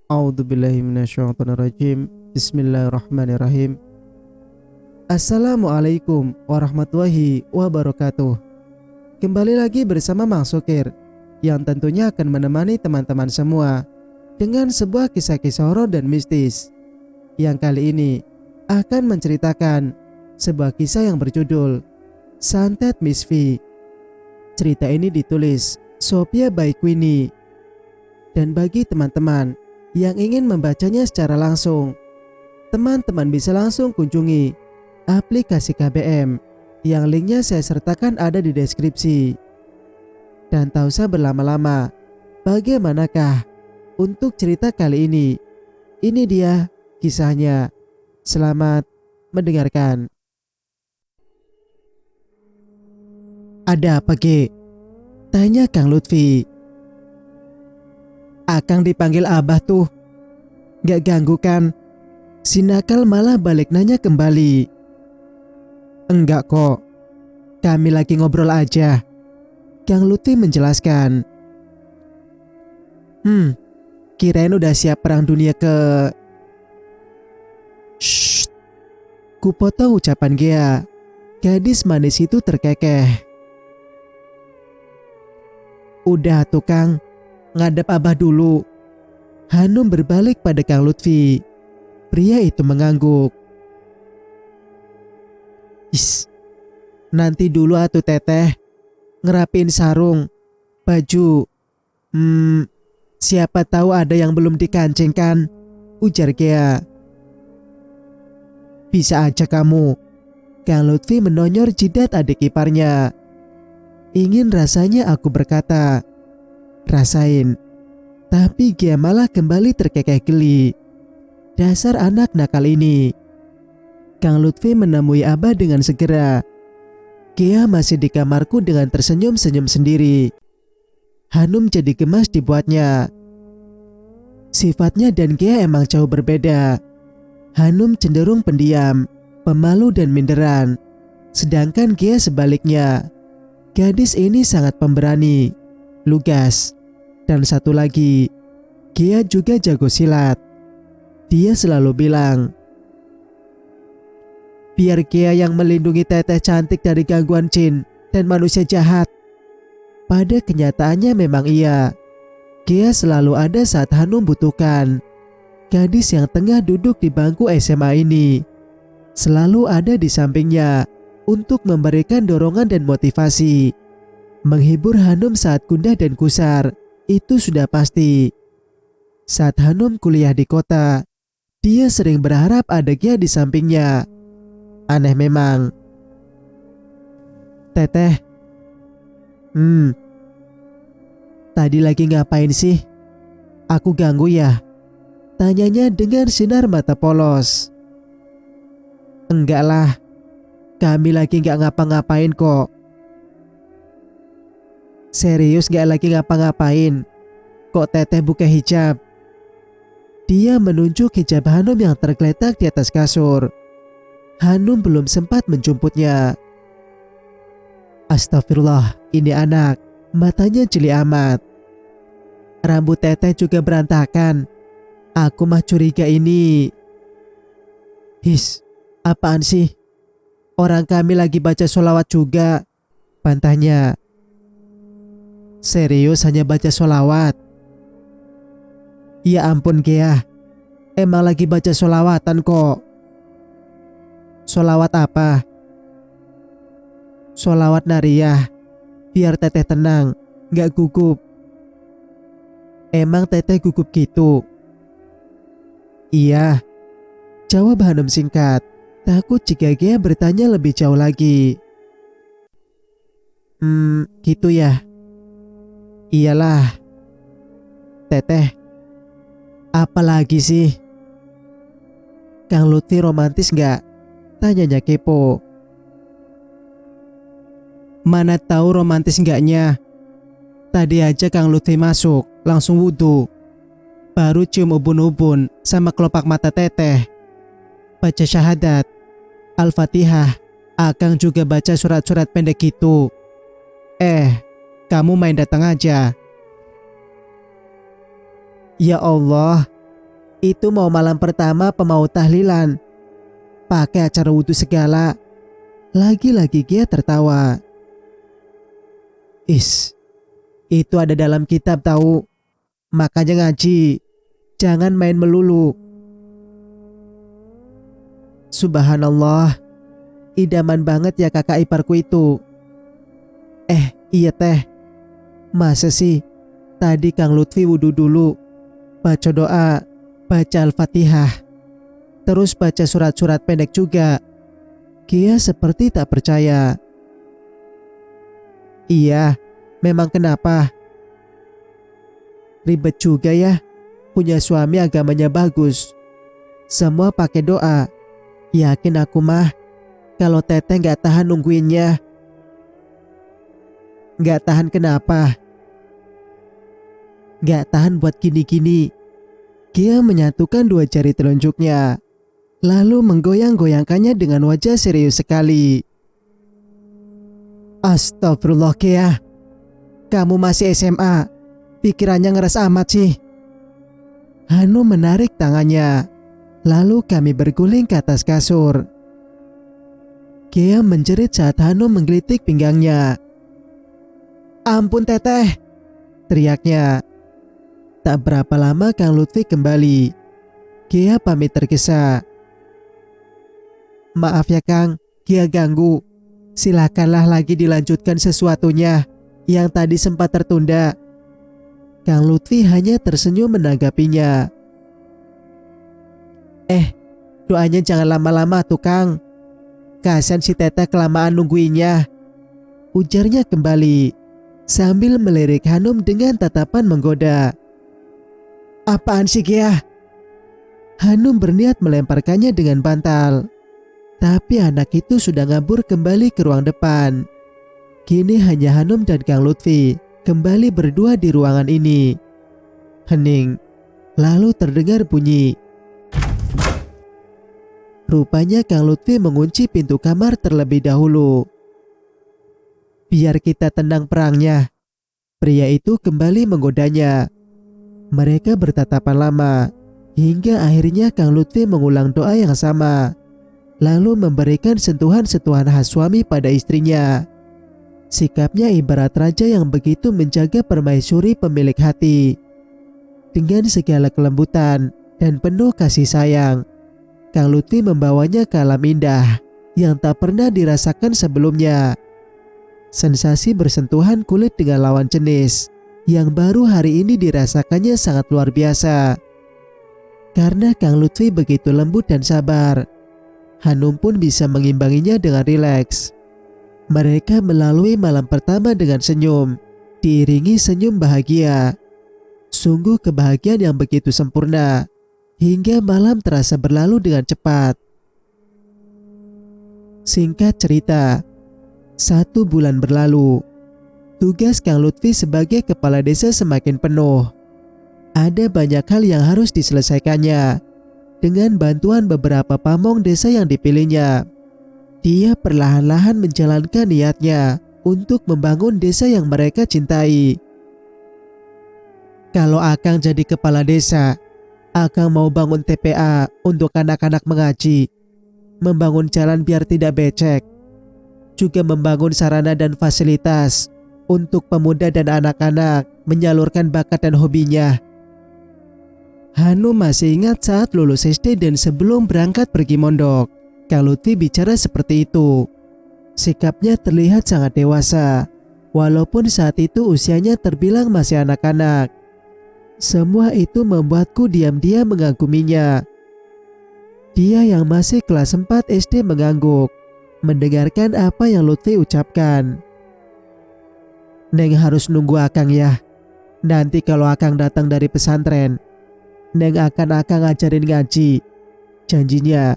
A'udzubillahi minasyaitonirrajim. Bismillahirrahmanirrahim. Assalamualaikum warahmatullahi wabarakatuh. Kembali lagi bersama Mang Sukir, yang tentunya akan menemani teman-teman semua dengan sebuah kisah-kisah horor dan mistis, yang kali ini akan menceritakan sebuah kisah yang berjudul Santet Miss V. Cerita ini ditulis Sophia Baikwini. Dan bagi teman-teman yang ingin membacanya secara langsung, teman-teman bisa langsung kunjungi aplikasi KBM yang linknya saya sertakan ada di deskripsi. Dan tak usah berlama-lama, bagaimanakah untuk cerita kali ini? Ini dia kisahnya. Selamat mendengarkan. Ada apa, Ge? Tanya Kang Lutfi. Akang dipanggil Abah tuh. Gak ganggu kan? Si nakal malah balik nanya kembali. Enggak kok, kami lagi ngobrol aja, Kang Lutfi menjelaskan. Kirain udah siap perang dunia ke... Shh, kupotong ucapan Gea. Gadis manis itu terkekeh. Udah tuh Kang, ngadep Abah dulu. Hanum berbalik pada Kang Lutfi. Pria itu mengangguk. Nanti dulu atuh teteh, ngerapin sarung, baju. Siapa tahu ada yang belum dikancingkan, ujar Gea. Bisa aja kamu. Kang Lutfi menonyor jidat adik iparnya. Ingin rasanya aku berkata, rasain. Tapi Gea malah kembali terkekeh geli. Dasar anak nakal ini. Kang Lutfi menemui Abah dengan segera. Gea masih di kamarku dengan tersenyum-senyum sendiri. Hanum jadi gemas dibuatnya. Sifatnya dan Gea emang jauh berbeda. Hanum cenderung pendiam, pemalu dan minderan. Sedangkan Gea sebaliknya. Gadis ini sangat pemberani, lugas. Dan satu lagi, Gea juga jago silat. Dia selalu bilang, biar Gea yang melindungi teteh cantik dari gangguan jin dan manusia jahat. Pada kenyataannya memang iya. Gea selalu ada saat Hanum butuhkan. Gadis yang tengah duduk di bangku SMA ini selalu ada di sampingnya untuk memberikan dorongan dan motivasi. Menghibur Hanum saat gundah dan gusar, itu sudah pasti. Saat Hanum kuliah di kota, dia sering berharap ada Gea di sampingnya. Aneh memang. Teteh. Tadi lagi ngapain sih? Aku ganggu ya? Tanyanya dengan sinar mata polos. Enggak lah. Kami lagi gak ngapa-ngapain kok. Serius gak lagi ngapa-ngapain? Kok teteh buka hijab? Dia menunjuk hijab Hanum yang tergeletak di atas kasur. Hanum belum sempat menjemputnya. Astagfirullah, ini anak. Matanya jeli amat. Rambut teteh juga berantakan. Aku mah curiga ini. Apaan sih? Orang kami lagi baca sholawat juga, bantahnya. Serius hanya baca sholawat? Ya ampun Gea, emang lagi baca sholawatan kok. Sholawat apa? Sholawat nariyah, biar teteh tenang, gak gugup. Emang teteh gugup gitu? Iya, jawab Hanum singkat. Takut jika Gea bertanya lebih jauh lagi. Gitu ya? Iyalah. Teteh, apa lagi sih? Kang Lutfi romantis gak? Tanyanya kepo. Mana tahu romantis enggaknya. Tadi aja Kang Lutfi masuk, langsung wudhu. Baru cium ubun-ubun sama kelopak mata teteh. Baca syahadat, Al-Fatihah. Akang juga baca surat-surat pendek itu. Kamu main datang aja. Ya Allah, Itu mau malam pertama apa mau tahlilan? Pakai acara wudhu segala. Lagi-lagi Gia tertawa. Itu ada dalam kitab tahu. Makanya ngaji. Jangan main melulu. Subhanallah. Idaman banget ya kakak iparku itu. Iya teh. Masa sih? Tadi Kang Lutfi wudhu dulu. Baca doa. Baca Al-Fatihah. Terus baca surat-surat pendek juga. Gia seperti tak percaya. Iya, memang kenapa? Ribet juga ya, punya suami agamanya bagus. Semua pakai doa. Yakin aku mah, kalau Teteh gak tahan nungguinnya. Gak tahan kenapa? Gak tahan buat gini-gini. Gia menyatukan dua jari telunjuknya, lalu menggoyang-goyangkannya dengan wajah serius sekali. Astagfirullah Gia, kamu masih SMA, pikirannya ngeres amat sih. Hanum menarik tangannya, lalu kami berguling ke atas kasur. Gia menjerit saat Hanum menggelitik pinggangnya. Ampun Teteh, teriaknya. Tak berapa lama Kang Lutfi kembali. Gia pamit tergesa. Maaf ya Kang, Gia ganggu. Silakanlah lagi dilanjutkan sesuatunya yang tadi sempat tertunda. Kang Lutfi hanya tersenyum menanggapinya. Doanya jangan lama-lama tuh Kang. Kasian si Teteh kelamaan nungguinnya. Ujarnya kembali sambil melirik Hanum dengan tatapan menggoda. Apaan sih Gia? Hanum berniat melemparkannya dengan bantal. Tapi anak itu sudah ngabur kembali ke ruang depan. Kini hanya Hanum dan Kang Lutfi kembali berdua di ruangan ini. Hening. Lalu terdengar bunyi. Rupanya Kang Lutfi mengunci pintu kamar terlebih dahulu. Biar kita tendang perangnya. Pria itu kembali menggodanya. Mereka bertatapan lama, hingga akhirnya Kang Lutfi mengulang doa yang sama, lalu memberikan sentuhan-sentuhan khas suami pada istrinya. Sikapnya ibarat raja yang begitu menjaga permaisuri pemilik hati. Dengan segala kelembutan dan penuh kasih sayang, Kang Lutfi membawanya ke alam indah yang tak pernah dirasakan sebelumnya. Sensasi bersentuhan kulit dengan lawan jenis yang baru hari ini dirasakannya sangat luar biasa. Karena Kang Lutfi begitu lembut dan sabar, Hanum pun bisa mengimbanginya dengan rileks. Mereka melalui malam pertama dengan senyum, diiringi senyum bahagia. Sungguh kebahagiaan yang begitu sempurna, hingga malam terasa berlalu dengan cepat. Singkat cerita, 1 bulan berlalu. Tugas Kang Lutfi sebagai kepala desa semakin penuh. Ada banyak hal yang harus diselesaikannya. Dengan bantuan beberapa pamong desa yang dipilihnya, dia perlahan-lahan menjalankan niatnya untuk membangun desa yang mereka cintai. Kalau Akang jadi kepala desa, Akang mau bangun TPA untuk anak-anak mengaji, membangun jalan biar tidak becek, juga membangun sarana dan fasilitas untuk pemuda dan anak-anak menyalurkan bakat dan hobinya. Hanum masih ingat saat lulus SD dan sebelum berangkat pergi mondok, Kang Lutfi bicara seperti itu. Sikapnya terlihat sangat dewasa, walaupun saat itu usianya terbilang masih anak-anak. Semua itu membuatku diam-diam mengaguminya. Dia yang masih kelas 4 SD mengangguk, mendengarkan apa yang Lutfi ucapkan. Neng harus nunggu Akang ya. Nanti kalau Akang datang dari pesantren, Neng akan Akang ngajarin ngaji. Janjinya.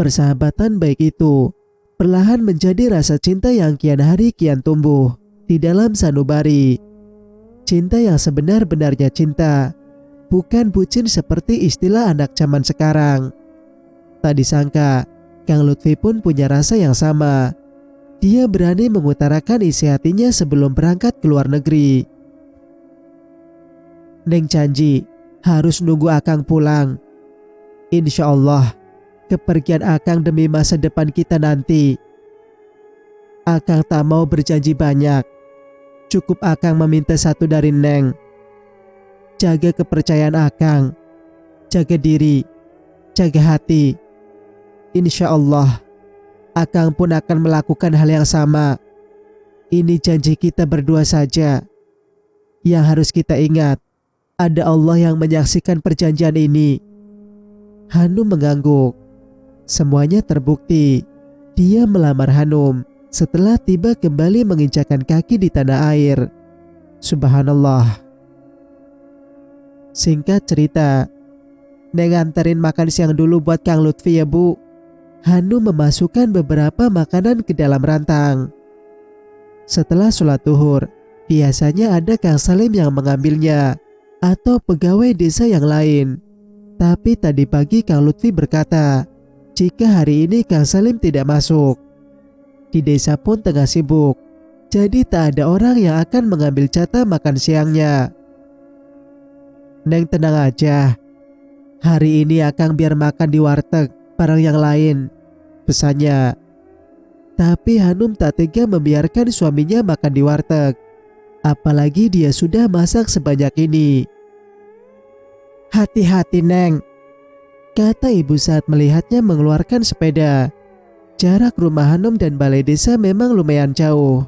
Persahabatan baik itu perlahan menjadi rasa cinta yang kian hari kian tumbuh di dalam sanubari. Cinta yang sebenar-benarnya cinta, bukan bucin seperti istilah anak zaman sekarang. Tak disangka, Kang Lutfi pun punya rasa yang sama. Dia berani mengutarakan isi hatinya sebelum berangkat ke luar negeri. Neng janji, harus nunggu akang pulang. Insya Allah, kepergian akang demi masa depan kita nanti. Akang tak mau berjanji banyak. Cukup akang meminta satu dari Neng. Jaga kepercayaan akang. Jaga diri. Jaga hati. Insya Allah, akang pun akan melakukan hal yang sama. Ini janji kita berdua saja. Yang harus kita ingat, ada Allah yang menyaksikan perjanjian ini. Hanum mengangguk. Semuanya terbukti. Dia melamar Hanum setelah tiba kembali menginjakkan kaki di tanah air. Subhanallah. Singkat cerita, Neng anterin makan siang dulu buat Kang Lutfi ya Bu. Hanum memasukkan beberapa makanan ke dalam rantang. Setelah sholat zuhur, biasanya ada Kang Salim yang mengambilnya atau pegawai desa yang lain. Tapi tadi pagi Kang Lutfi berkata, jika hari ini Kang Salim tidak masuk. Di desa pun tengah sibuk, jadi tak ada orang yang akan mengambil jatah makan siangnya. Neng tenang aja. Hari ini akang biar makan di warteg bareng yang lain, pesannya. Tapi Hanum tak tega membiarkan suaminya makan di warteg. Apalagi dia sudah masak sebanyak ini. Hati-hati Neng, kata ibu saat melihatnya mengeluarkan sepeda. Jarak rumah Hanum dan balai desa memang lumayan jauh.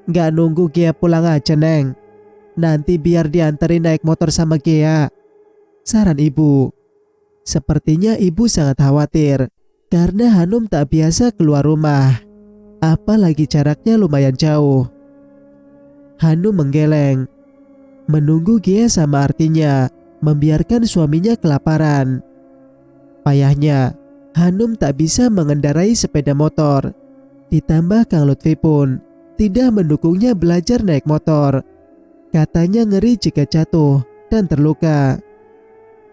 Gak nunggu Gia pulang aja Neng. Nanti biar diantarin naik motor sama Gia, saran ibu. Sepertinya ibu sangat khawatir karena Hanum tak biasa keluar rumah. Apalagi jaraknya lumayan jauh. Hanum menggeleng. Menunggu Gia sama artinya membiarkan suaminya kelaparan. Payahnya, Hanum tak bisa mengendarai sepeda motor. Ditambah Kang Lutfi pun tidak mendukungnya belajar naik motor. Katanya ngeri jika jatuh dan terluka.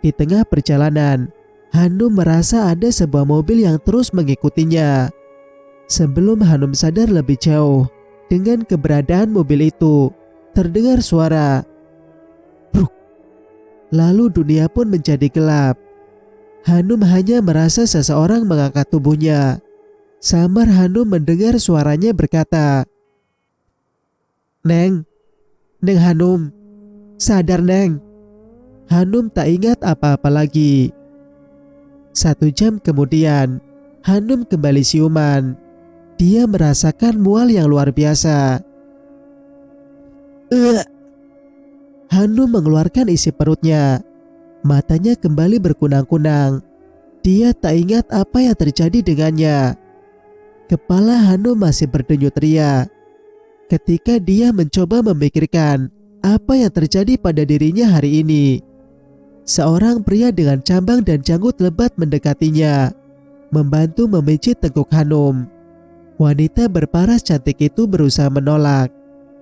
Di tengah perjalanan, Hanum merasa ada sebuah mobil yang terus mengikutinya. Sebelum Hanum sadar lebih jauh, dengan keberadaan mobil itu, terdengar suara bruk. Lalu dunia pun menjadi gelap. Hanum hanya merasa seseorang mengangkat tubuhnya. Samar Hanum mendengar suaranya berkata, Neng, Neng Hanum, sadar Neng. Hanum tak ingat apa-apa lagi. 1 jam kemudian, Hanum kembali siuman. Dia merasakan mual yang luar biasa. Hanum mengeluarkan isi perutnya. Matanya kembali berkunang-kunang. Dia tak ingat apa yang terjadi dengannya. Kepala Hanum masih berdenyut ria. Ketika dia mencoba memikirkan apa yang terjadi pada dirinya hari ini. Seorang pria dengan cambang dan janggut lebat mendekatinya, membantu memijit tengkuk Hanum. Wanita berparas cantik itu berusaha menolak.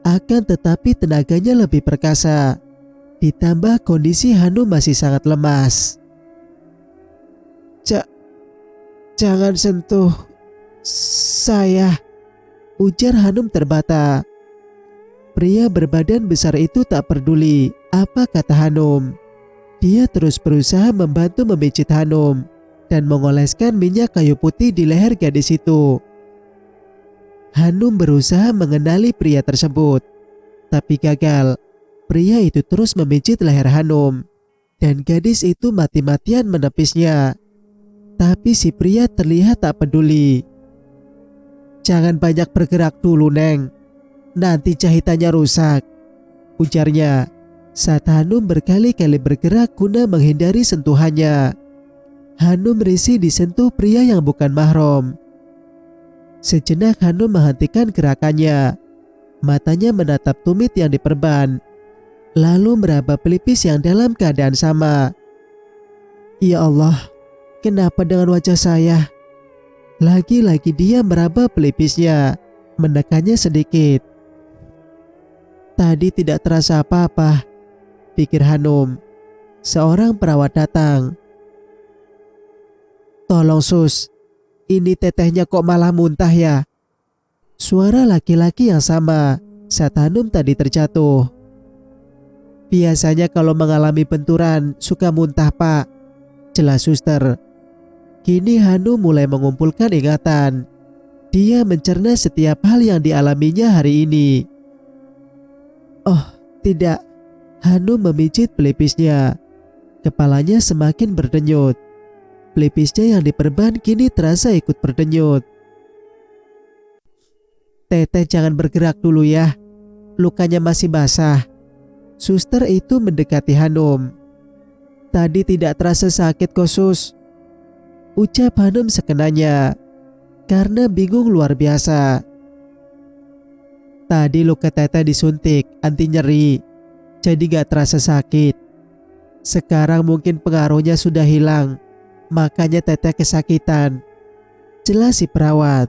Akan tetapi tenaganya lebih perkasa. Ditambah kondisi Hanum masih sangat lemas. Jangan sentuh saya, ujar Hanum terbata. Pria berbadan besar itu tak peduli apa kata Hanum. Dia terus berusaha membantu memijit Hanum dan mengoleskan minyak kayu putih di leher gadis itu. Hanum berusaha mengenali pria tersebut, tapi gagal. Pria itu terus memijit leher Hanum, dan gadis itu mati-matian menepisnya. Tapi si pria terlihat tak peduli. Jangan banyak bergerak dulu Neng, nanti jahitannya rusak, ujarnya saat Hanum berkali-kali bergerak guna menghindari sentuhannya. Hanum risih disentuh pria yang bukan mahram. Sejenak Hanum menghentikan gerakannya. Matanya menatap tumit yang diperban, lalu meraba pelipis yang dalam keadaan sama. Ya Allah, kenapa dengan wajah saya? Lagi-lagi dia meraba pelipisnya, menekannya sedikit. Tadi tidak terasa apa-apa, pikir Hanum. Seorang perawat datang. Tolong Sus, ini tetehnya kok malah muntah ya? Suara laki-laki yang sama saat Hanum tadi terjatuh. Biasanya kalau mengalami benturan suka muntah pak, jelas suster. Kini Hanum mulai mengumpulkan ingatan. Dia mencerna setiap hal yang dialaminya hari ini. Oh tidak, Hanum memijit pelipisnya. Kepalanya semakin berdenyut. Pelipisnya yang diperban kini terasa ikut berdenyut. Teteh jangan bergerak dulu ya, lukanya masih basah. Suster itu mendekati Hanum. Tadi tidak terasa sakit kok sus, ucap Hanum sekenanya, karena bingung luar biasa. Tadi luka teteh disuntik anti nyeri, jadi gak terasa sakit. Sekarang mungkin pengaruhnya sudah hilang, makanya teteh kesakitan, jelas si perawat.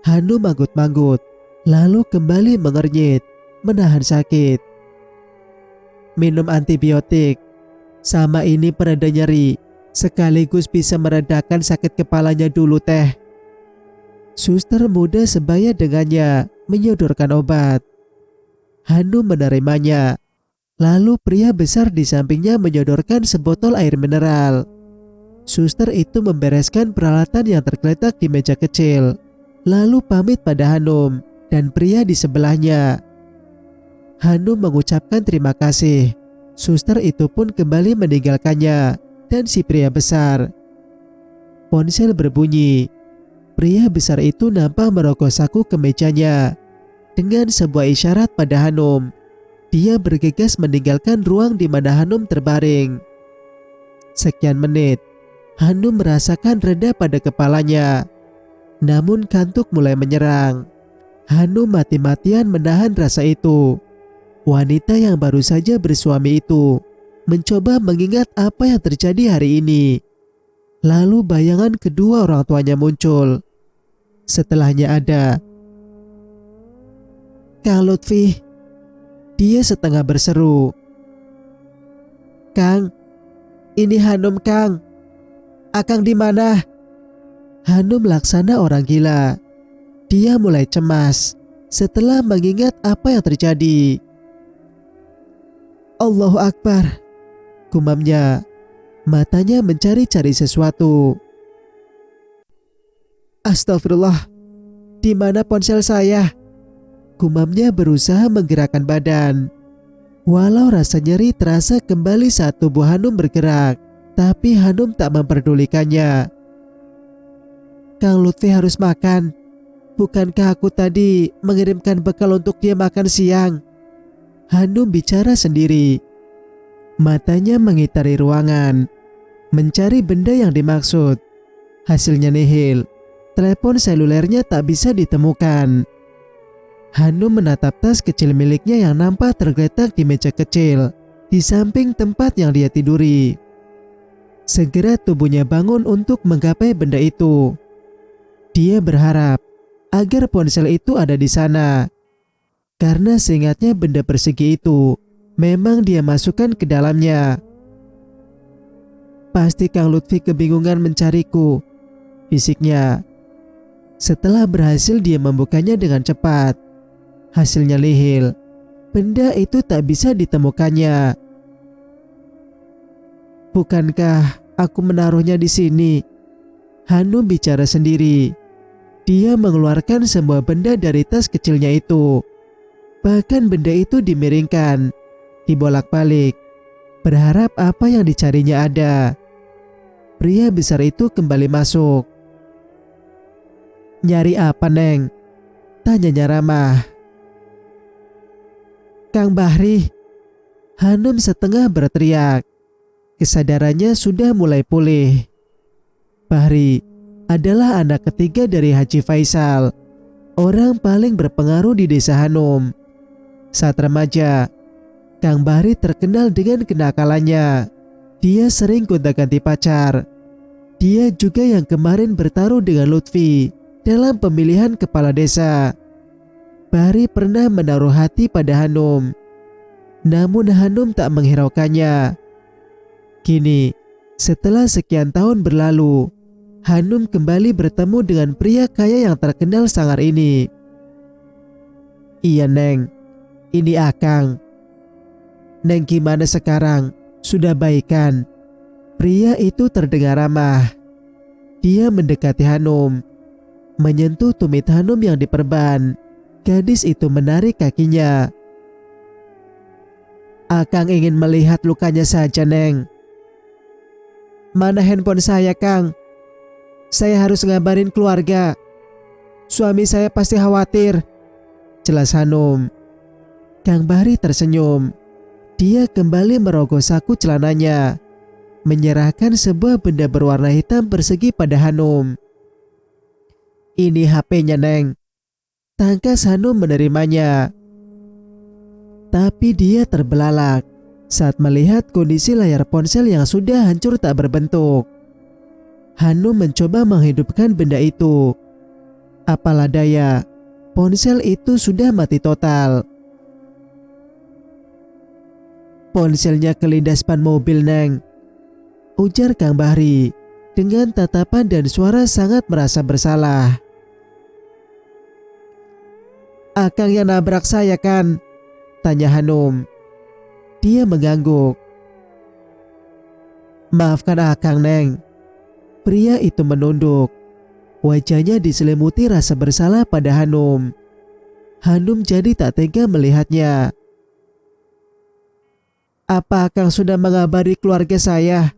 Hanum manggut-manggut, lalu kembali mengernyit, menahan sakit. Minum antibiotik, sama ini pereda nyeri, sekaligus bisa meredakan sakit kepalanya dulu teh. Suster muda sebaya dengannya menyodorkan obat. Hanum menerimanya. Lalu pria besar di sampingnya menyodorkan sebotol air mineral. Suster itu membereskan peralatan yang tergeletak di meja kecil, lalu pamit pada Hanum dan pria di sebelahnya. Hanum mengucapkan terima kasih. Suster itu pun kembali meninggalkannya dan si pria besar. Ponsel berbunyi. Pria besar itu nampak merogoh saku ke mejanya. Dengan sebuah isyarat pada Hanum, dia bergegas meninggalkan ruang di mana Hanum terbaring. Sekian menit, Hanum merasakan reda pada kepalanya. Namun kantuk mulai menyerang. Hanum mati-matian menahan rasa itu. Wanita yang baru saja bersuami itu mencoba mengingat apa yang terjadi hari ini. Lalu bayangan kedua orang tuanya muncul. Setelahnya ada Kang Lutfi. Dia setengah berseru, Kang, ini Hanum Kang. Akang di mana? Hanum laksana orang gila. Dia mulai cemas setelah mengingat apa yang terjadi. Allahu Akbar, gumamnya. Matanya mencari-cari sesuatu. Astagfirullah, di mana ponsel saya? Gumamnya berusaha menggerakkan badan. Walau rasa nyeri terasa kembali saat tubuh Hanum bergerak, tapi Hanum tak memperdulikannya. Kang Lutfi harus makan. Bukankah aku tadi mengirimkan bekal untuk dia makan siang? Hanum bicara sendiri. Matanya mengitari ruangan, mencari benda yang dimaksud. Hasilnya nihil. Telepon selulernya tak bisa ditemukan. Hanum menatap tas kecil miliknya yang nampak tergeletak di meja kecil, di samping tempat yang dia tiduri. Segera tubuhnya bangun untuk menggapai benda itu. Dia berharap agar ponsel itu ada di sana. Karena seingatnya benda persegi itu memang dia masukkan ke dalamnya. Pasti Kang Lutfi kebingungan mencariku, fisiknya. Setelah berhasil dia membukanya dengan cepat. Hasilnya nihil. Benda itu tak bisa ditemukannya. Bukankah aku menaruhnya di sini? Hanum bicara sendiri. Dia mengeluarkan semua benda dari tas kecilnya itu. Bahkan benda itu dimiringkan, dibolak-balik, berharap apa yang dicarinya ada. Pria besar itu kembali masuk. Nyari apa, Neng? Tanyanya ramah. Kang Bahri. Hanum setengah berteriak. Kesadarannya sudah mulai pulih. Bahri adalah anak ketiga dari Haji Faisal, orang paling berpengaruh di desa Hanum. Saat remaja, Kang Bahri terkenal dengan kenakalannya. Dia sering gonta-ganti pacar. Dia juga yang kemarin bertaruh dengan Lutfi dalam pemilihan kepala desa. Bahri pernah menaruh hati pada Hanum. Namun Hanum tak menghiraukannya. Kini, setelah sekian tahun berlalu, Hanum kembali bertemu dengan pria kaya yang terkenal sangar ini. Iya, Neng. Ini Akang. "Neng gimana sekarang? Sudah baikan?" Pria itu terdengar ramah. Dia mendekati Hanum, menyentuh tumit Hanum yang diperban. Gadis itu menarik kakinya. "Akang ingin melihat lukanya saja, Neng." "Mana handphone saya, Kang? Saya harus ngabarin keluarga. Suami saya pasti khawatir," jelas Hanum. Kang Bahri tersenyum. Dia kembali merogoh saku celananya, menyerahkan sebuah benda berwarna hitam persegi pada Hanum. "Ini HP-nya, Neng." Tangkas Hanum menerimanya. Tapi dia terbelalak saat melihat kondisi layar ponsel yang sudah hancur tak berbentuk. Hanum mencoba menghidupkan benda itu. Apalah daya, ponsel itu sudah mati total. "Ponselnya kelindas ban mobil, Neng," ujar Kang Bahri dengan tatapan dan suara sangat merasa bersalah. "Akang yang nabrak saya kan?" tanya Hanum. Dia mengangguk. "Maafkan akang, Neng." Pria itu menunduk. Wajahnya diselimuti rasa bersalah pada Hanum. Hanum jadi tak tega melihatnya. "Apa akang sudah mengabari keluarga saya?"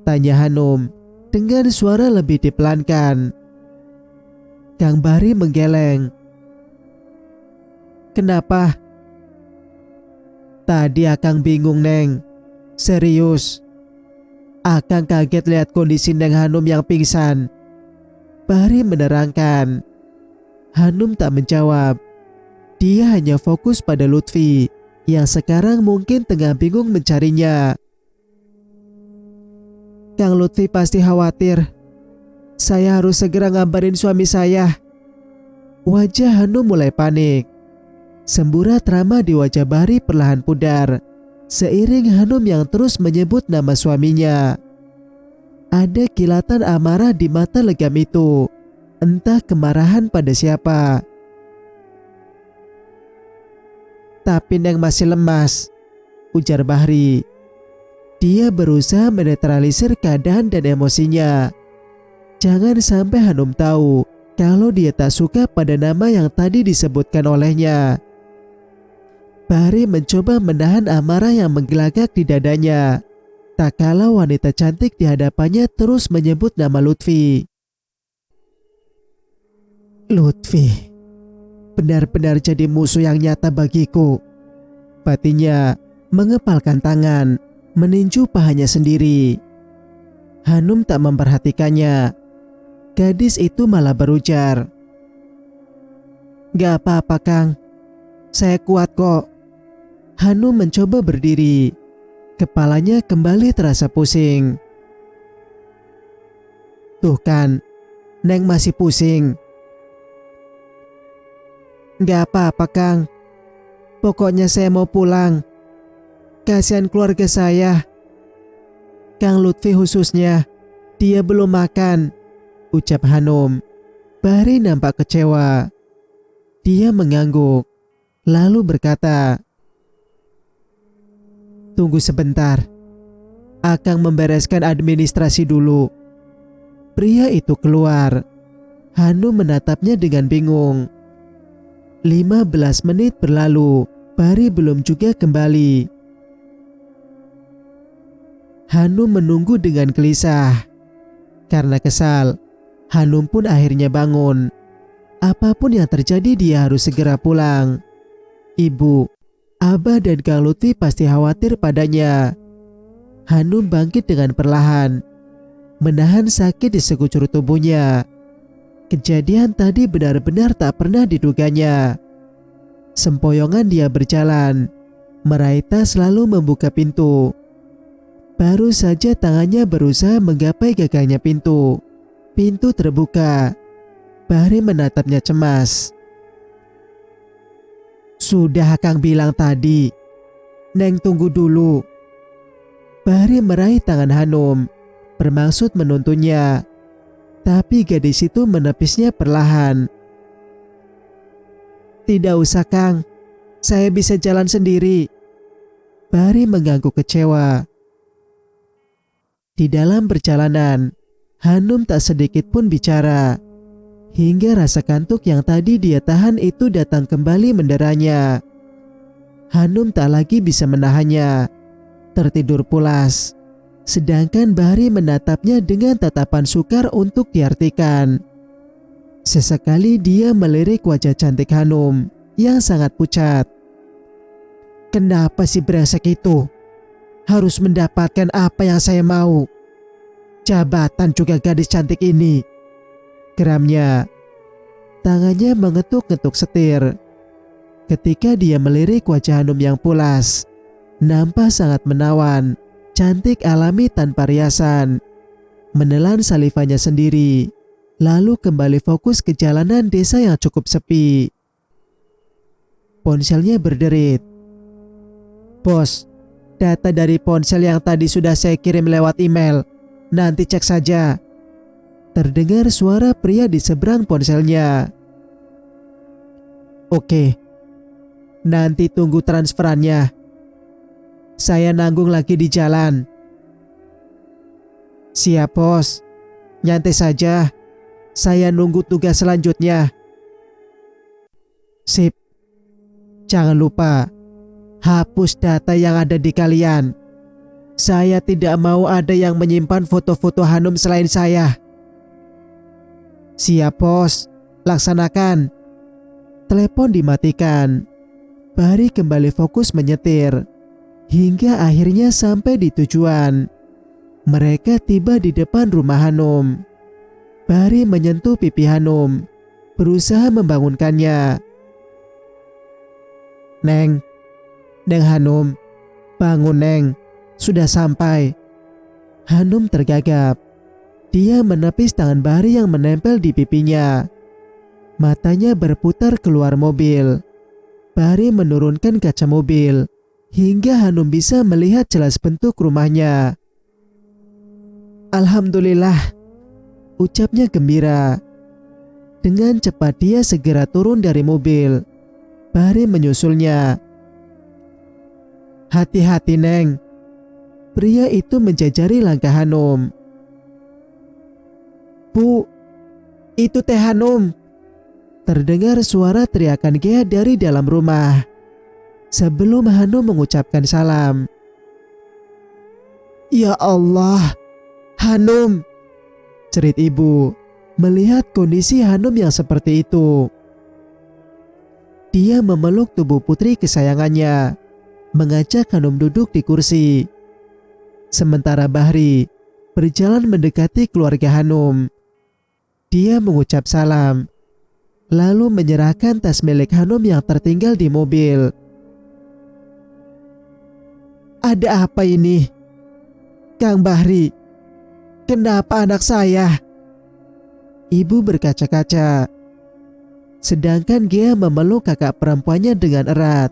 tanya Hanum dengan suara lebih dipelankan. Kang Bahri menggeleng. "Kenapa?" "Tadi akang bingung, Neng. Serius. Akang kaget lihat kondisi Neng Hanum yang pingsan." Bahri menerangkan. Hanum tak menjawab. Dia hanya fokus pada Lutfi yang sekarang mungkin tengah bingung mencarinya. "Kang Lutfi pasti khawatir. Saya harus segera ngabarin suami saya." Wajah Hanum mulai panik. Semburat ramah di wajah Bahri perlahan pudar seiring Hanum yang terus menyebut nama suaminya. Ada kilatan amarah di mata legam itu, entah kemarahan pada siapa. "Tapi Neng masih lemas," ujar Bahri. Dia berusaha menetralisir keadaan dan emosinya. Jangan sampai Hanum tahu kalau dia tak suka pada nama yang tadi disebutkan olehnya. Bahri mencoba menahan amarah yang menggelagak di dadanya, tak kala wanita cantik di hadapannya terus menyebut nama Lutfi. "Lutfi benar-benar jadi musuh yang nyata bagiku." Patinya mengepalkan tangan, meninju pahanya sendiri. Hanum tak memperhatikannya. Gadis itu malah berujar, "Gak apa-apa, Kang. Saya kuat kok." Hanum mencoba berdiri. Kepalanya kembali terasa pusing. "Tuh kan, Neng masih pusing." "Gak apa-apa, Kang. Pokoknya saya mau pulang. Kasihan keluarga saya. Kang Lutfi khususnya. Dia belum makan," ucap Hanum. Bahri nampak kecewa. Dia mengangguk, lalu berkata, "Tunggu sebentar. Akang membereskan administrasi dulu." Pria itu keluar. Hanum menatapnya dengan bingung. 15 menit berlalu, Bahri belum juga kembali. Hanum menunggu dengan gelisah. Karena kesal, Hanum pun akhirnya bangun. Apapun yang terjadi dia harus segera pulang. Ibu, Abah dan Kang Lutfi pasti khawatir padanya. Hanum bangkit dengan perlahan, menahan sakit di sekujur tubuhnya. Kejadian tadi benar-benar tak pernah diduganya. Sempoyongan dia berjalan, meraih tas lalu membuka pintu. Baru saja tangannya berusaha menggapai gagangnya pintu. Pintu terbuka. Bahri menatapnya cemas. "Sudah Kang bilang tadi. Neng tunggu dulu." Bahri meraih tangan Hanum, bermaksud menuntunnya. Tapi gadis itu menepisnya perlahan. "Tidak usah, Kang. Saya bisa jalan sendiri." Bahri mengangguk kecewa. Di dalam perjalanan, Hanum tak sedikit pun bicara. Hingga rasa kantuk yang tadi dia tahan itu datang kembali menderanya. Hanum tak lagi bisa menahannya. Tertidur pulas. Sedangkan Bahri menatapnya dengan tatapan sukar untuk diartikan. Sesekali dia melirik wajah cantik Hanum yang sangat pucat. Kenapa si brengsek itu harus mendapatkan apa yang saya mau? Jabatan juga gadis cantik ini, geramnya. Tangannya mengetuk-ngetuk setir. Ketika dia melirik wajah Hanum yang pulas, nampak sangat menawan, cantik alami tanpa riasan. Menelan salivanya sendiri, lalu kembali fokus ke jalanan desa yang cukup sepi. Ponselnya berderit. Bos, data dari ponsel yang tadi sudah saya kirim lewat email. Nanti cek saja. Terdengar suara pria di seberang ponselnya. Oke, nanti tunggu transferannya. Saya nanggung lagi di jalan. Siap bos, nyantai saja. Saya nunggu tugas selanjutnya. Sip. Jangan lupa, hapus data yang ada di kalian. Saya tidak mau ada yang menyimpan foto-foto Hanum selain saya. Siap bos, laksanakan. Telepon dimatikan. Bahri kembali fokus menyetir. Hingga akhirnya sampai di tujuan. Mereka tiba di depan rumah Hanum. Bahri menyentuh pipi Hanum, berusaha membangunkannya. Neng Hanum, bangun Neng, sudah sampai. Hanum tergagap. Dia menepis tangan Bahri yang menempel di pipinya. Matanya berputar keluar mobil. Bahri menurunkan kaca mobil hingga Hanum bisa melihat jelas bentuk rumahnya. Alhamdulillah, ucapnya gembira. Dengan cepat dia segera turun dari mobil. Bahri menyusulnya. Hati-hati Neng. Pria itu menjajari langkah Hanum. Bu, itu teh Hanum. Terdengar suara teriakan Gea dari dalam rumah. Sebelum Hanum mengucapkan salam. Ya Allah, Hanum, cerit ibu melihat kondisi Hanum yang seperti itu. Dia memeluk tubuh putri kesayangannya, mengajak Hanum duduk di kursi. Sementara Bahri berjalan mendekati keluarga Hanum. Dia mengucap salam, lalu menyerahkan tas milik Hanum yang tertinggal di mobil. Ada apa ini? Kang Bahri, kenapa anak saya? Ibu berkaca-kaca. Sedangkan Gea memeluk kakak perempuannya dengan erat.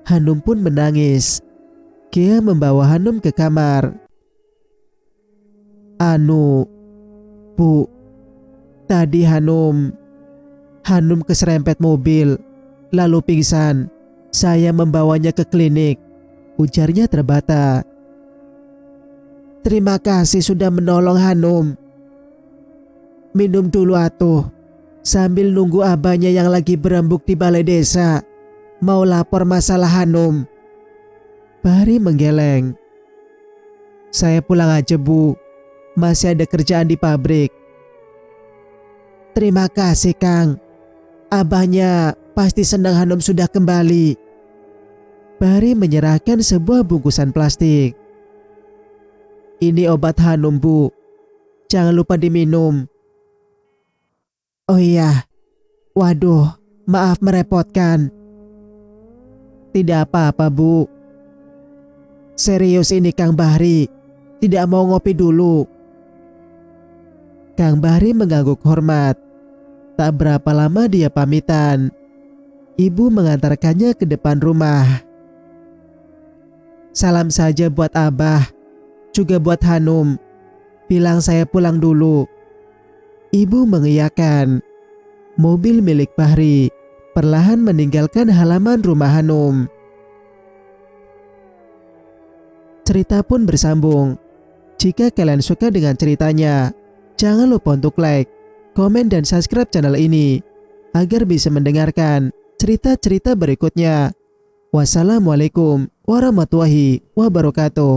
Hanum pun menangis. Gea membawa Hanum ke kamar. Bu, tadi Hanum keserempet mobil, lalu pingsan. Saya membawanya ke klinik, ujarnya terbata. Terima kasih sudah menolong Hanum. Minum dulu atuh, sambil nunggu abahnya yang lagi berembuk di balai desa. Mau lapor masalah Hanum. Bahri menggeleng. Saya pulang aja bu, masih ada kerjaan di pabrik. Terima kasih Kang. Abahnya pasti senang Hanum sudah kembali. Bahri menyerahkan sebuah bungkusan plastik. Ini obat Hanum bu, jangan lupa diminum. Oh iya, waduh, maaf merepotkan. Tidak apa-apa bu. Serius ini Kang Bahri, tidak mau ngopi dulu. Kang Bahri mengangguk hormat. Tak berapa lama dia pamitan. Ibu mengantarkannya ke depan rumah. Salam saja buat abah, juga buat Hanum. Bilang saya pulang dulu. Ibu mengiyakan. Mobil milik Bahri perlahan meninggalkan halaman rumah Hanum. cerita pun bersambung. Jika kalian suka dengan ceritanya, jangan lupa untuk like, komen, dan subscribe channel ini agar bisa mendengarkan cerita-cerita berikutnya. Wassalamualaikum warahmatullahi wabarakatuh.